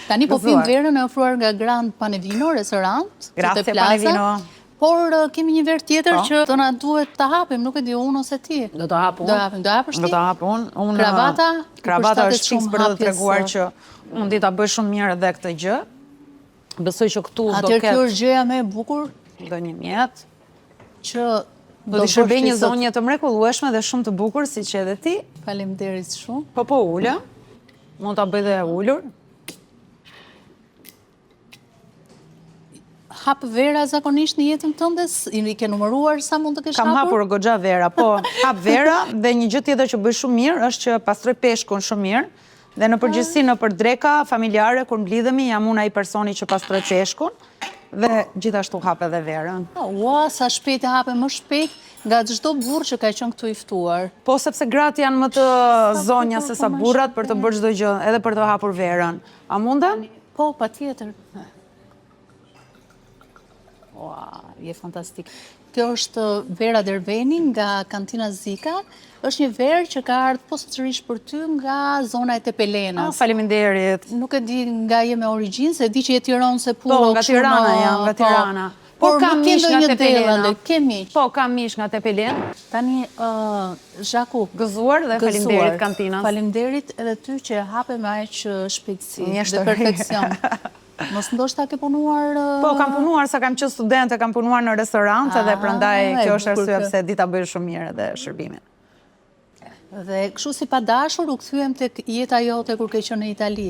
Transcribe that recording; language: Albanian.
Tani po pim verën e ofruar nga Grand Panevino, restorant. Grazie Panevino. Por kemi një verë tjetër që do na duhet ta hapim, nuk e di unë ose ti. Do ta hap unë. Do hapësh ti? Do ta hap unë. Kravata është fiks për të treguar që unë di ta bëj shumë mirë edhe këtë gjë. Besoj që këtu do ketë. Atëherë kjo është gjëja më e bukur do një mjet që do të shërbej një zonjë të mrekullueshme dhe shumë të bukur siç edhe ti. Faleminderit shumë. Po ula. Mund ta bëj dhe ulur. Hap vera zakonisht në jetën tënde? I ke numëruar sa mund të kesh hapur? Kam hapur goxha vera, po hap vera dhe një gjë tjetër që bëj shumë mirë është që pastroj peshkun shumë mirë. Dhe në përgjithësi në për dreka familjare kur mblidhemi jam unë ai personi që pastroj peshkun dhe gjithashtu hap edhe verën. Ua, sa shpejt e hape më shpejt nga çdo burrë që ka qenë këtu i ftuar. Po sepse gratë janë më të zonja se sa burrat për të bërë çdo gjë, edhe për të hapur verën. A mundem? Po, patjetër. Ua, je fantastik. Kjo është vera Derveni nga kantina Zika. Është një verë që ka ardhur posaçërisht për ty nga zona e Tepelenës. Faleminderit. Nuk e di nga je me origjinë, se di që je tironse puro. Po, nga Tirana jam, nga Tirana. Por kam mish nga Tepelena. Ke mish? Po, kam mish nga Tepelena. Tani, Zhaku. Gëzuar dhe faleminderit kantinës. Faleminderit edhe ty që hape me aq shpejtësi dhe perfeksion. Mos ndoshta ke punuar... Po, kam punuar, sa kam qenë studente, kam punuar në restorant, edhe prandaj kjo është arsye pse di ta bëj shumë mirë edhe shërbimin. Dhe kështu si pa dashur u kthyem tek jeta jote kur ke qenë në Itali.